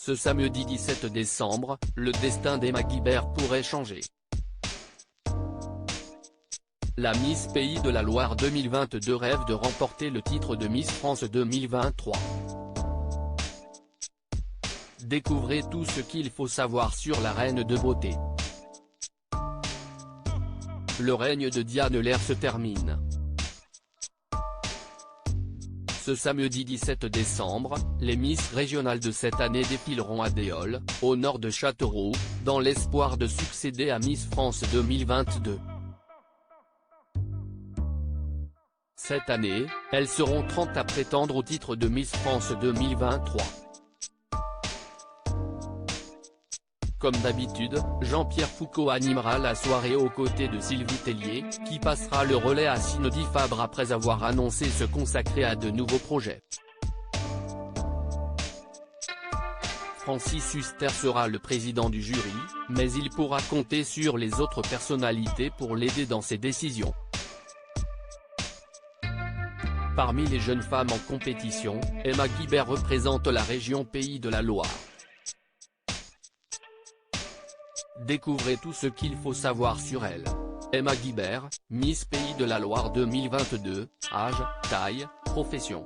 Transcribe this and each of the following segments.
Ce samedi 17 décembre, le destin d'Emma Guibert pourrait changer. La Miss Pays de la Loire 2022 rêve de remporter le titre de Miss France 2023. Découvrez tout ce qu'il faut savoir sur la reine de beauté. Le règne de Diane Lair se termine. Ce samedi 17 décembre, les Miss régionales de cette année défileront à Déols, au nord de Châteauroux, dans l'espoir de succéder à Miss France 2022. Cette année, elles seront 30 à prétendre au titre de Miss France 2023. Comme d'habitude, Jean-Pierre Foucault animera la soirée aux côtés de Sylvie Tellier, qui passera le relais à Cindy Fabre après avoir annoncé se consacrer à de nouveaux projets. Francis Huster sera le président du jury, mais il pourra compter sur les autres personnalités pour l'aider dans ses décisions. Parmi les jeunes femmes en compétition, Emma Guibert représente la région Pays de la Loire. Découvrez tout ce qu'il faut savoir sur elle. Emma Guibert, Miss Pays de la Loire 2022, âge, taille, profession.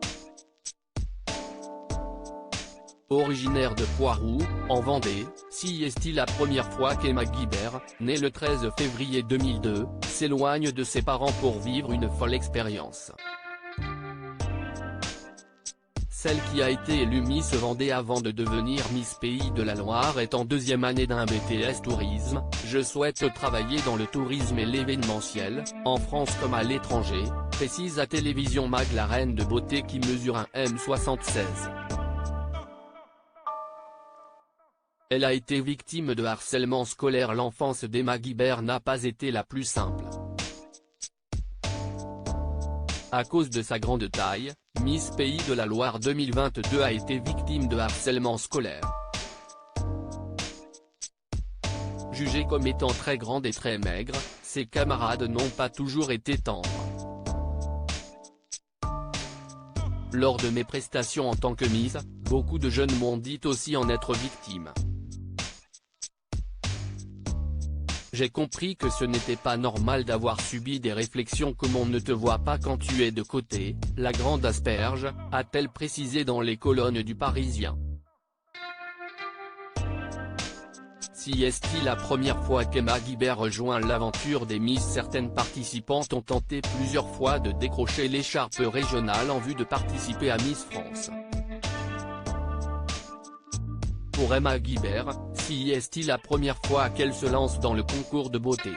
Originaire de Poiroux, en Vendée, si est-il la première fois qu'Emma Guibert, née le 13 février 2002, s'éloigne de ses parents pour vivre une folle expérience. Celle qui a été élue Miss Vendée avant de devenir Miss Pays de la Loire est en deuxième année d'un BTS Tourisme. Je souhaite travailler dans le tourisme et l'événementiel, en France comme à l'étranger, précise à Télévision Mag la reine de beauté qui mesure un m76. Elle a été victime de harcèlement scolaire. L'enfance d'Emma Guibert n'a pas été la plus simple. À cause de sa grande taille, Miss Pays de la Loire 2022 a été victime de harcèlement scolaire. Jugée comme étant très grande et très maigre, ses camarades n'ont pas toujours été tendres. Lors de mes prestations en tant que Miss, beaucoup de jeunes m'ont dit aussi en être victime. J'ai compris que ce n'était pas normal d'avoir subi des réflexions comme on ne te voit pas quand tu es de côté, la grande asperge, a-t-elle précisé dans les colonnes du Parisien. Si est-il la première fois qu'Emma Guibert rejoint l'aventure des Miss? Certaines participantes ont tenté plusieurs fois de décrocher l'écharpe régionale en vue de participer à Miss France. Pour Emma Guibert, si est-il la première fois qu'elle se lance dans le concours de beauté.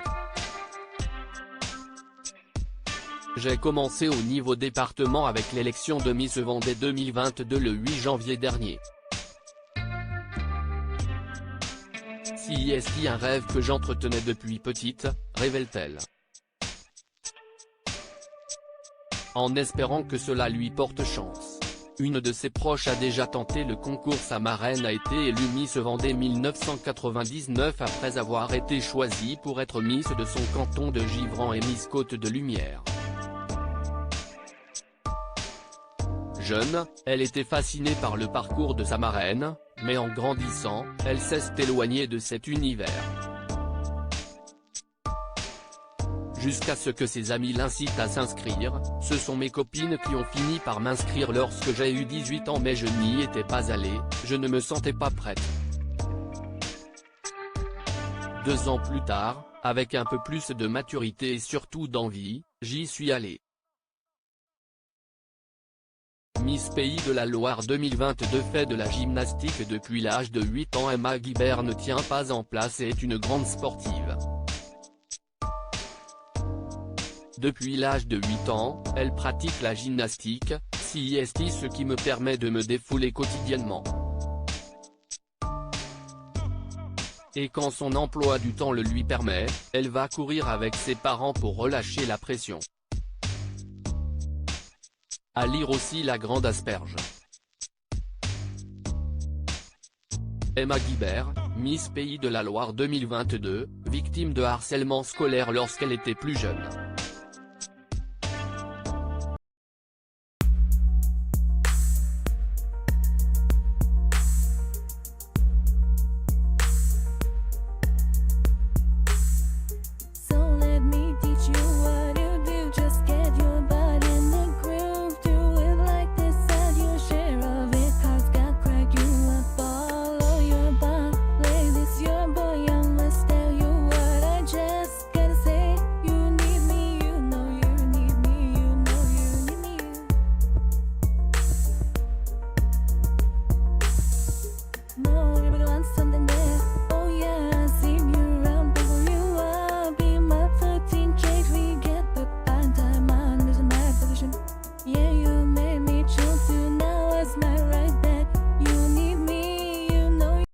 J'ai commencé au niveau département avec l'élection de Miss Vendée 2022 le 8 janvier dernier. Si est-il un rêve que j'entretenais depuis petite, révèle-t-elle. En espérant que cela lui porte chance. Une de ses proches a déjà tenté le concours. Sa marraine a été élue Miss Vendée 1999 après avoir été choisie pour être Miss de son canton de Givran et Miss Côte de Lumière. Jeune, elle était fascinée par le parcours de sa marraine, mais en grandissant, elle s'est éloignée de cet univers. Jusqu'à ce que ses amis l'incitent à s'inscrire, ce sont mes copines qui ont fini par m'inscrire lorsque j'ai eu 18 ans mais je n'y étais pas allée, je ne me sentais pas prête. 2 ans plus tard, avec un peu plus de maturité et surtout d'envie, j'y suis allée. Miss Pays de la Loire 2022 fait de la gymnastique depuis l'âge de 8 ans. Emma Guibert ne tient pas en place et est une grande sportive. Depuis l'âge de 8 ans, elle pratique la gymnastique, ce qui me permet de me défouler quotidiennement. Et quand son emploi du temps le lui permet, elle va courir avec ses parents pour relâcher la pression. À lire aussi la grande asperge. Emma Guibert, Miss Pays de la Loire 2022, victime de harcèlement scolaire lorsqu'elle était plus jeune.